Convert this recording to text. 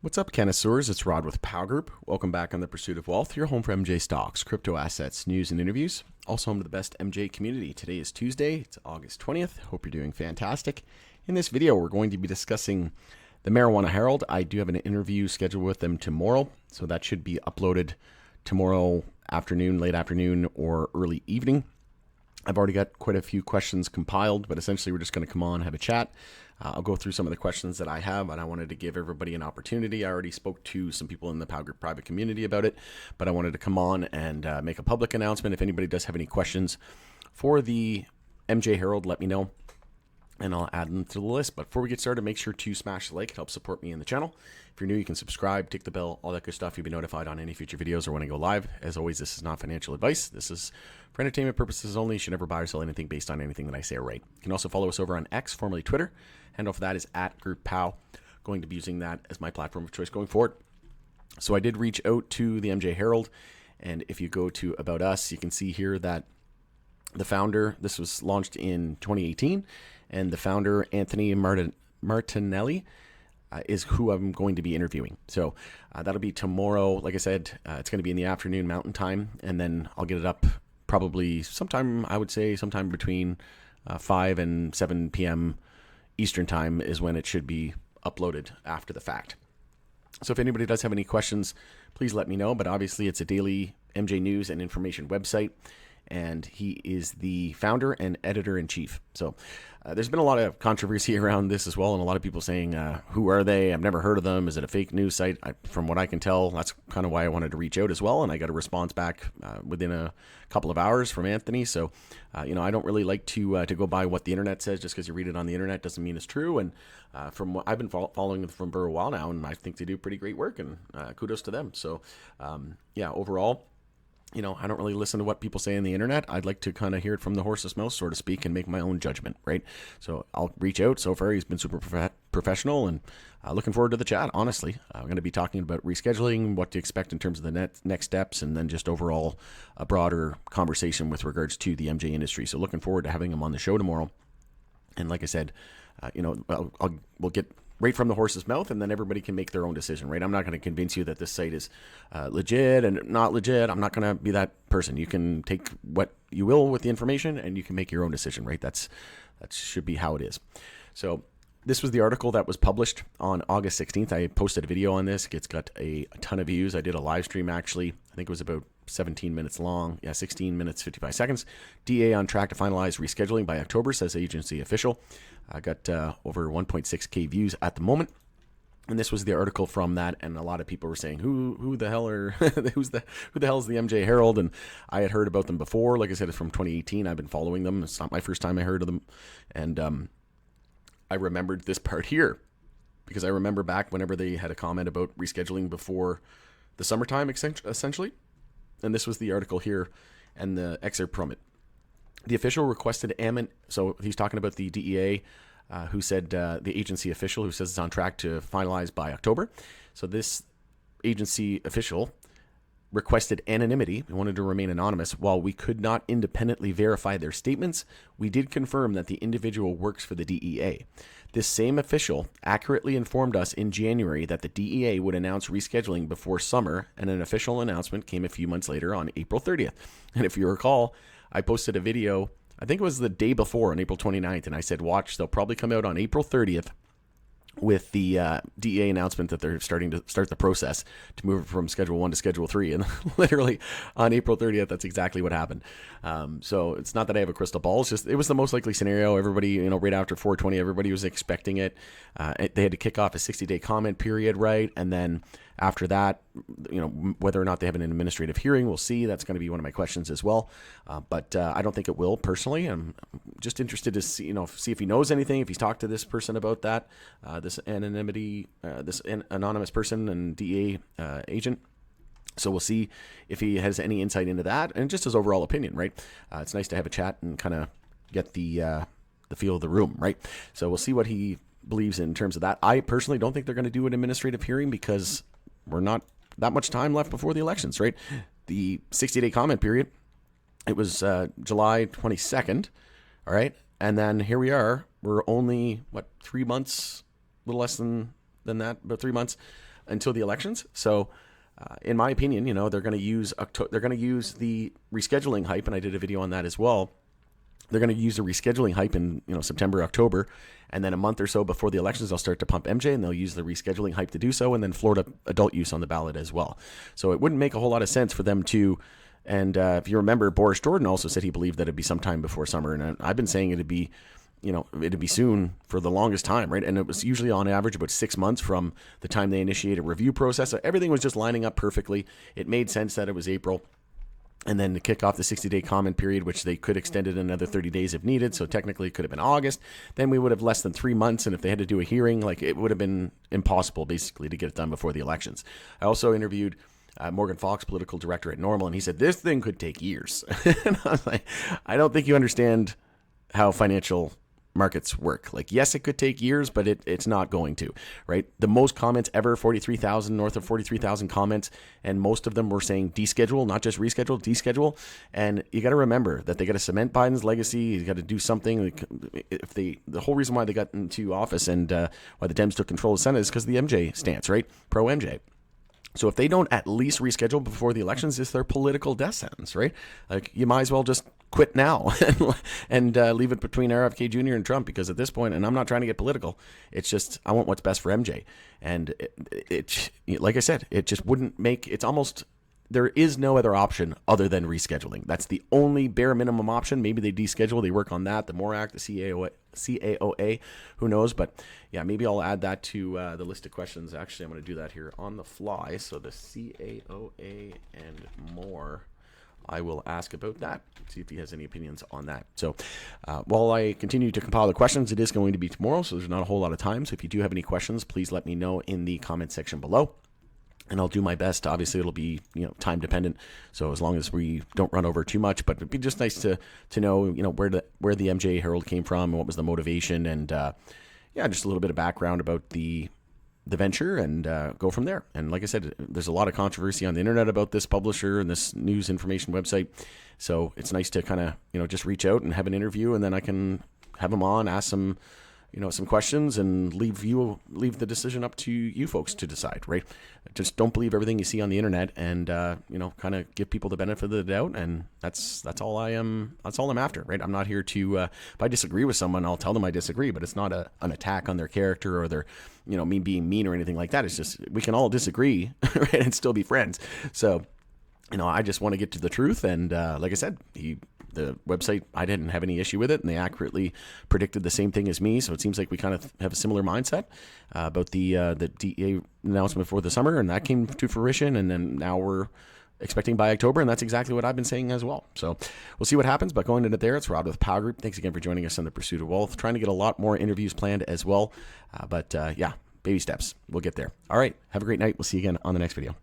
What's up, connoisseurs? It's Rod with Power Group. Welcome back on The Pursuit of Wealth, your home for MJ stocks, crypto assets, news, and interviews. Also home to the best MJ community. Today is Tuesday. It's August 20th. Hope you're doing fantastic. In this video, we're going to be discussing the Marijuana Herald. I do have an interview scheduled with them tomorrow, so that should be uploaded tomorrow afternoon, late afternoon, or early evening. I've already got quite a few questions compiled, but essentially we're just going to come on, have a chat. I'll go through some of the questions that I have, and I wanted to give everybody an opportunity. I already spoke to some people in the Power Group private community about it, but I wanted to come on and make a public announcement. If anybody does have any questions for the MJ Herald, let me know, and I'll add them to the list. But before we get started, make sure to smash the like. It helps support me in the channel. If you're new, you can subscribe, tick the bell, all that good stuff. You'll be notified on any future videos or when I go live. As always, this is not financial advice. This is for entertainment purposes only. You should never buy or sell anything based on anything that I say or write. You can also follow us over on X, formerly Twitter. Handle for that is @GroupPow. Going to be using that as my platform of choice going forward. So I did reach out to the MJ Herald, and if you go to About Us, you can see here that the founder, this was launched in 2018, and the founder, Anthony Martinelli, is who I'm going to be interviewing. So that'll be tomorrow. Like I said, it's going to be in the afternoon Mountain Time, and then I'll get it up probably sometime, I would say sometime between 5 and 7 p.m. Eastern Time is when it should be uploaded after the fact. So if anybody does have any questions, please let me know. But obviously it's a daily MJ News and information website, and he is the founder and editor-in-chief. So there's been a lot of controversy around this as well, and a lot of people saying, who are they? I've never heard of them. Is it a fake news site? From what I can tell, that's kind of why I wanted to reach out as well, and I got a response back within a couple of hours from Anthony. So, I don't really like to go by what the internet says. Just because you read it on the internet doesn't mean it's true. And from what I've been following them for a while now, and I think they do pretty great work, and kudos to them. So, overall, I don't really listen to what people say on the internet. I'd like to kind of hear it from the horse's mouth, so to speak, and make my own judgment, right? So I'll reach out. So far, he's been super professional, and looking forward to the chat, honestly. I'm going to be talking about rescheduling, what to expect in terms of the next steps, and then just overall a broader conversation with regards to the MJ industry. So looking forward to having him on the show tomorrow. And like I said, we'll get right from the horse's mouth, and then everybody can make their own decision, right? I'm not going to convince you that this site is legit and not legit. I'm not going to be that person. You can take what you will with the information, and you can make your own decision, right? That should be how it is. So this was the article that was published on August 16th. I posted a video on this. It's got a ton of views. I did a live stream, actually. I think it was about 17 minutes long. 16 minutes, 55 seconds. DA on track to finalize rescheduling by October, says agency official. I got over 1.6K views at the moment. And this was the article from that, and a lot of people were saying, who the hell are who the hell is the MJ Herald? And I had heard about them before. Like I said, it's from 2018. I've been following them. It's not my first time I heard of them. And I remembered this part here because I remember back whenever they had a comment about rescheduling before the summertime, essentially. And this was the article here and the excerpt from it. The official requested so he's talking about the DEA, who said the agency official who says it's on track to finalize by October. So this agency official requested anonymity. He wanted to remain anonymous. While we could not independently verify their statements, we did confirm that the individual works for the DEA. This same official accurately informed us in January that the DEA would announce rescheduling before summer, and an official announcement came a few months later on April 30th. And if you recall, I posted a video, I think it was the day before on April 29th, and I said, watch, they'll probably come out on April 30th with the DEA announcement that they're starting to start the process to move from Schedule 1 to Schedule 3. And literally on April 30th, that's exactly what happened. So it's not that I have a crystal ball. It's just, it was the most likely scenario. Everybody, right after 420, everybody was expecting it. They had to kick off a 60-day comment period, right? And then after that, whether or not they have an administrative hearing, we'll see. That's going to be one of my questions as well. But I don't think it will personally. I'm just interested to see, see if he knows anything, if he's talked to this person about that, this anonymous person and DEA agent. So we'll see if he has any insight into that, and just his overall opinion, right? It's nice to have a chat and kind of get the feel of the room, right? So we'll see what he believes in terms of that. I personally don't think they're going to do an administrative hearing because we're not that much time left before the elections, right? The 60-day comment period, it was July 22nd, all right? And then here we are. We're only, 3 months, a little less than that, about 3 months until the elections. So, in my opinion, they're going to use the rescheduling hype, and I did a video on that as well. They're going to use the rescheduling hype in September, October, and then a month or so before the elections, they'll start to pump MJ, and they'll use the rescheduling hype to do so, and then Florida adult use on the ballot as well. So it wouldn't make a whole lot of sense for them to. And if you remember, Boris Jordan also said he believed that it'd be sometime before summer, and I've been saying it'd be soon for the longest time, right? And it was usually on average about 6 months from the time they initiate a review process. So everything was just lining up perfectly. It made sense that it was April. And then to kick off the 60-day comment period, which they could extend it another 30 days if needed. So technically it could have been August. Then we would have less than 3 months. And if they had to do a hearing, it would have been impossible basically to get it done before the elections. I also interviewed Morgan Fox, political director at Normal, and he said this thing could take years. And I was like, I don't think you understand how financial markets work. Yes, it could take years, but it's not going to, right? The most comments ever, 43,000, north of 43,000 comments, and most of them were saying deschedule, not just reschedule, deschedule. And you got to remember that they got to cement Biden's legacy. You got to do something. If the whole reason why they got into office and why the Dems took control of the Senate is because of the MJ stance, right? Pro MJ. So if they don't at least reschedule before the elections, it's their political death sentence, right? You might as well just quit now and leave it between RFK Jr. and Trump, because at this point, and I'm not trying to get political, it's just I want what's best for MJ. And it like I said, it just wouldn't make, it's almost, there is no other option other than rescheduling. That's the only bare minimum option. Maybe they deschedule, they work on that, the MORE Act, the CAOA, who knows? But yeah, maybe I'll add that to the list of questions. Actually, I'm going to do that here on the fly. So the CAOA and more, I will ask about that, see if he has any opinions on that. So while I continue to compile the questions, it is going to be tomorrow, so there's not a whole lot of time. So if you do have any questions, please let me know in the comment section below. And I'll do my best. Obviously, it'll be time dependent. So as long as we don't run over too much, but it'd be just nice to know where the MJ Herald came from and what was the motivation, and just a little bit of background about the venture, and go from there. And like I said, there's a lot of controversy on the internet about this publisher and this news information website. So it's nice to kind of just reach out and have an interview, and then I can have them on, ask some questions, and leave the decision up to you folks to decide, right? Just don't believe everything you see on the internet, and kind of give people the benefit of the doubt. And that's all I'm after, right? I'm not here to if I disagree with someone, I'll tell them I disagree, but it's not an attack on their character or their me being mean or anything like that. It's just we can all disagree, right, and still be friends. So I just want to get to the truth, and like I said, the website, I didn't have any issue with it, and they accurately predicted the same thing as me. So it seems like we kind of have a similar mindset about the DEA announcement before the summer, and that came to fruition. And then now we're expecting by October, and that's exactly what I've been saying as well. So we'll see what happens. But going into there, it's Rod with Power Group. Thanks again for joining us on the Pursuit of Wealth. Trying to get a lot more interviews planned as well. But baby steps. We'll get there. All right. Have a great night. We'll see you again on the next video.